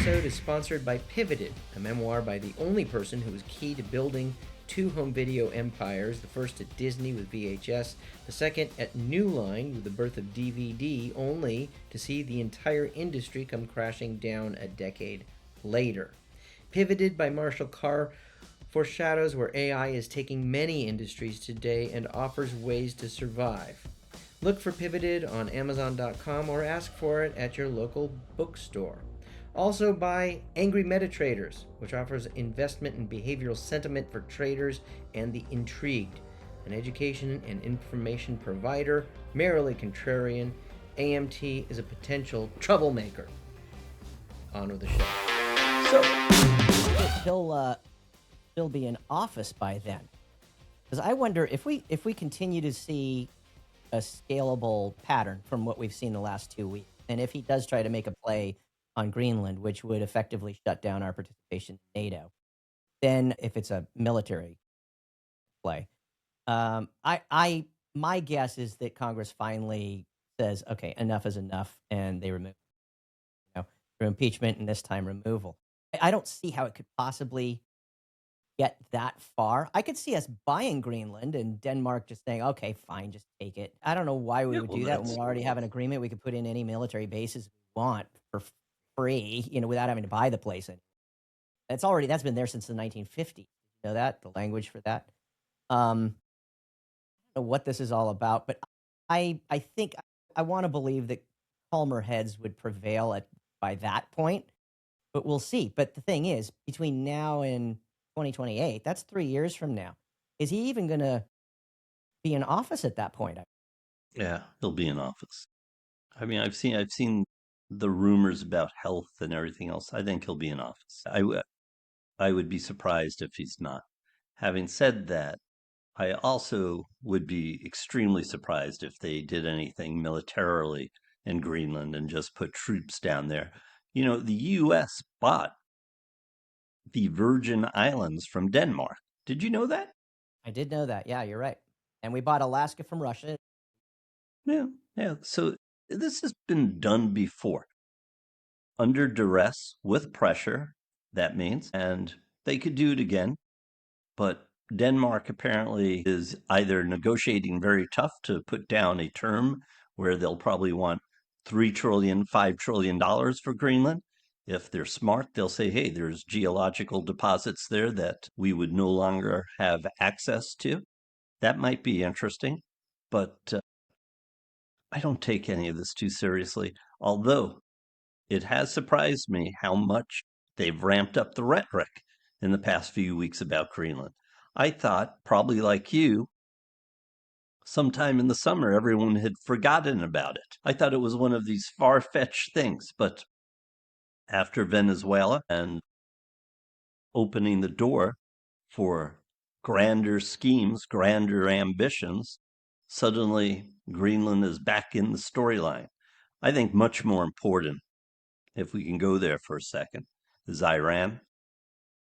episode is sponsored by Pivoted, a memoir by the only person who was key to building two home video empires, the first at Disney with VHS, the second at New Line with the birth of DVD, only to see the entire industry come crashing down a decade later. Pivoted by Marshall Carr foreshadows where AI is taking many industries today and offers ways to survive. Look for Pivoted on Amazon.com or ask for it at your local bookstore. Also by Angry Metatraders, which offers investment and behavioral sentiment for traders and the intrigued. An education and information provider, merrily contrarian, AMT is a potential troublemaker. On with the show. So he'll be in office by then, because I wonder if we continue to see a scalable pattern from what we've seen the last 2 weeks, and if he does try to make a play on Greenland, which would effectively shut down our participation in NATO, then if it's a military play, my guess is that Congress finally says, okay, enough is enough, and they remove, through impeachment and this time removal. I don't see how it could possibly get that far. I could see us buying Greenland and Denmark just saying, okay, fine, just take it. I don't know why we would do that when we already have an agreement. We could put in any military bases we want for free, without having to buy the place. That's been there since the 1950s. You know that? The language for that. I don't know what this is all about, but I think I want to believe that calmer heads would prevail by that point, but we'll see. But the thing is, between now and 2028, that's 3 years from now. Is he even going to be in office at that point? Yeah, he'll be in office. I mean, I've seen the rumors about health and everything else. I think he'll be in office. I would be surprised if he's not. Having said that, I also would be extremely surprised if they did anything militarily in Greenland and just put troops down there. The U.S. bought the Virgin Islands from Denmark. Did you know that? I did know that. Yeah, you're right. And we bought Alaska from Russia. Yeah. So this has been done before. Under duress, with pressure, that means, and they could do it again. But Denmark apparently is either negotiating very tough to put down a term where they'll probably want $3 trillion, $5 trillion for Greenland. If they're smart, they'll say, hey, there's geological deposits there that we would no longer have access to. That might be interesting, but I don't take any of this too seriously, although it has surprised me how much they've ramped up the rhetoric in the past few weeks about Greenland. I thought, probably like you, sometime in the summer, everyone had forgotten about it. I thought it was one of these far-fetched things, but after Venezuela and opening the door for grander schemes, grander ambitions, suddenly Greenland is back in the storyline. I think much more important, if we can go there for a second, is Iran.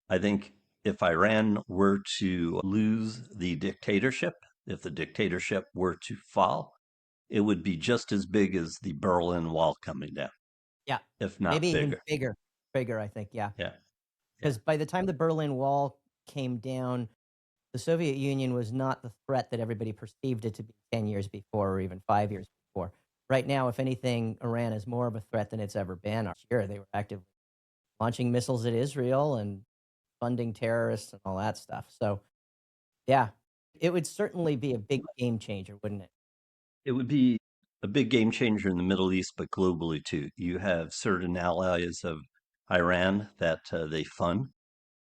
I think if Iran were to lose the dictatorship, if the dictatorship were to fall, it would be just as big as the Berlin Wall coming down. Yeah. If not maybe bigger. Even bigger, I think. Yeah. Yeah. Because by the time the Berlin Wall came down, the Soviet Union was not the threat that everybody perceived it to be 10 years before or even 5 years before. Right now, if anything, Iran is more of a threat than it's ever been. Last year, they were actively launching missiles at Israel and funding terrorists and all that stuff. So, yeah, it would certainly be a big game changer, wouldn't it? It would be a big game changer in the Middle East, but globally too. You have certain allies of Iran that they fund,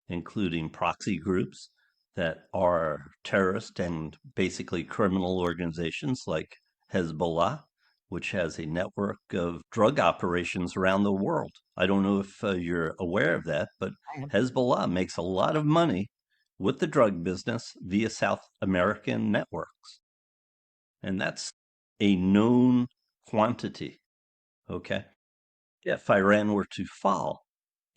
including proxy groups that are terrorist and basically criminal organizations like Hezbollah, which has a network of drug operations around the world. I don't know if you're aware of that, but Hezbollah makes a lot of money with the drug business via South American networks. And that's a known quantity. Okay. If Iran were to fall,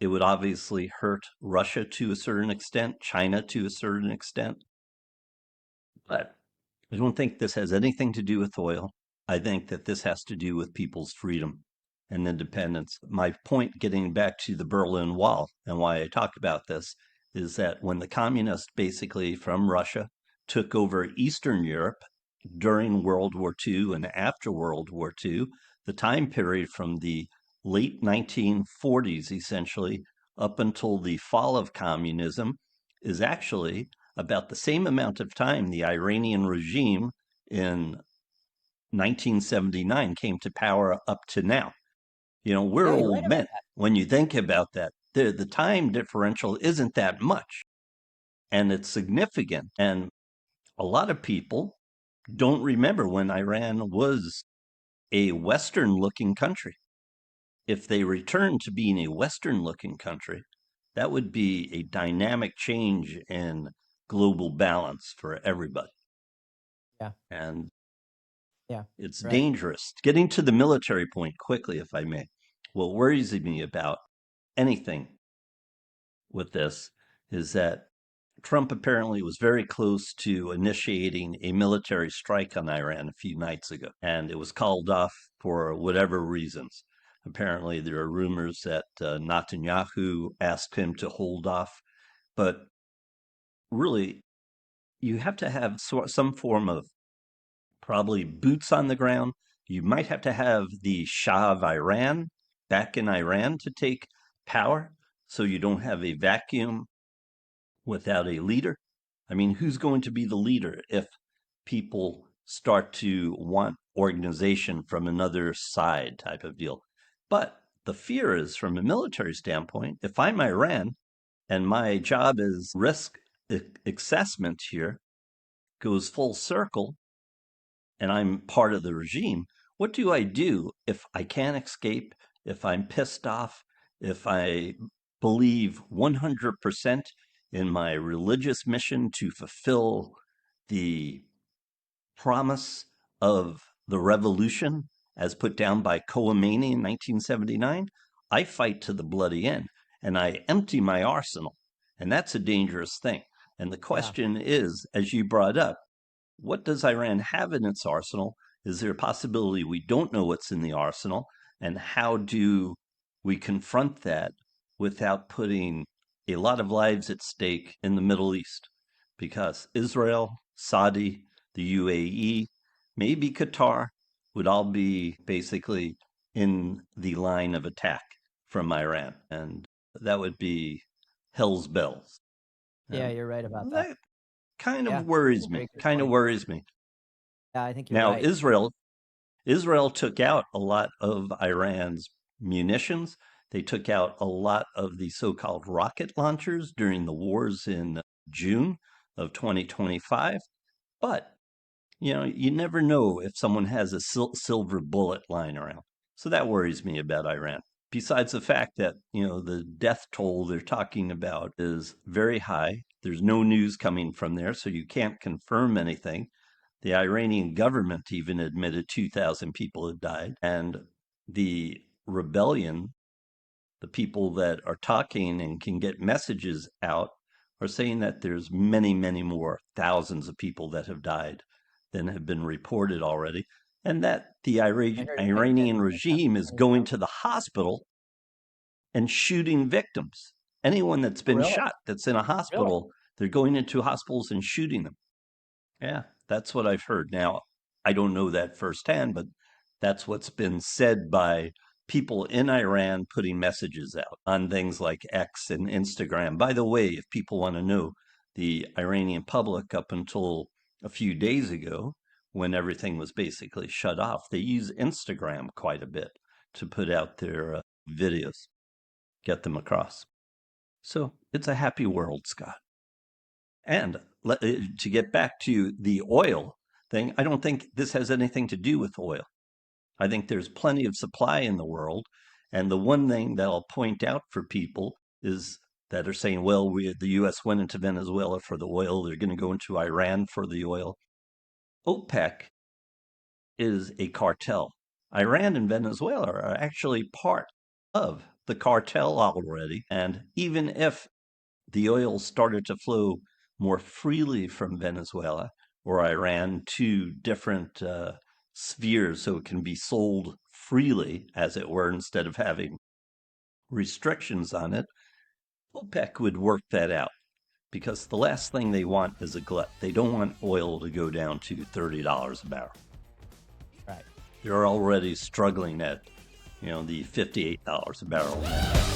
it would obviously hurt Russia to a certain extent, China to a certain extent. But I don't think this has anything to do with oil. I think that this has to do with people's freedom. and independence. My point, getting back to the Berlin Wall and why I talk about this, is that when the communists basically from Russia took over Eastern Europe during World War II and after World War II, the time period from the late 1940s, essentially, up until the fall of communism, is actually about the same amount of time the Iranian regime in 1979 came to power up to now. We're Yeah, you're right old about men. that. When you think about that, the time differential isn't that much, and it's significant. And a lot of people don't remember when Iran was a Western looking country. If they return to being a Western looking country, that would be a dynamic change in global balance for everybody. Yeah, And yeah, it's right. dangerous. Getting to the military point quickly, if I may, what worries me about anything with this is that Trump apparently was very close to initiating a military strike on Iran a few nights ago, and it was called off for whatever reasons. Apparently, there are rumors that Netanyahu asked him to hold off, but really, you have to have some form of probably boots on the ground. You might have to have the Shah of Iran back in Iran to take power so you don't have a vacuum without a leader. I mean, who's going to be the leader if people start to want organization from another side type of deal? But the fear is from a military standpoint, if I'm Iran and my job is risk assessment here goes full circle, and I'm part of the regime, what do I do if I can't escape, if I'm pissed off, if I believe 100% in my religious mission to fulfill the promise of the revolution as put down by Khomeini in 1979? I fight to the bloody end and I empty my arsenal. And that's a dangerous thing. And the Yeah, question is, as you brought up, what does Iran have in its arsenal? Is there a possibility we don't know what's in the arsenal? And how do we confront that without putting a lot of lives at stake in the Middle East? Because Israel, Saudi, the UAE, maybe Qatar would all be basically in the line of attack from Iran. And that would be hell's bells. yeah, And you're right about that. that kind of Yeah, worries very me, good kind of point. worries me. Yeah, I think you're Now, right. Israel took out a lot of Iran's munitions. They took out a lot of the so-called rocket launchers during the wars in June of 2025. But you never know if someone has a silver bullet lying around. So that worries me about Iran. Besides the fact that, the death toll they're talking about is very high. There's no news coming from there, so you can't confirm anything. The Iranian government even admitted 2,000 people had died. And the rebellion, the people that are talking and can get messages out, are saying that there's many, many more thousands of people that have died than have been reported already. And that the I heard Iranian that that's regime is the same going number. to the hospital and shooting victims. Anyone that's Oh, been really? shot that's in a Really? hospital, they're going into hospitals and shooting them. Yeah, that's what I've heard. Now, I don't know that firsthand, but that's what's been said by people in Iran putting messages out on things like X and Instagram. By the way, if people want to know, the Iranian public, up until a few days ago, when everything was basically shut off, they use Instagram quite a bit to put out their videos, get them across. So it's a happy world, Scott. And to get back to the oil thing, I don't think this has anything to do with oil. I think there's plenty of supply in the world. And the one thing that I'll point out for people is that are saying, well, the U.S. went into Venezuela for the oil. They're going to go into Iran for the oil. OPEC is a cartel. Iran and Venezuela are actually part of the cartel already. And even if the oil started to flow more freely from Venezuela or Iran to different spheres so it can be sold freely, as it were, instead of having restrictions on it, OPEC would work that out, because the last thing they want is a glut. They don't want oil to go down to $30 a barrel. Right. They're already struggling at, the $58 a barrel.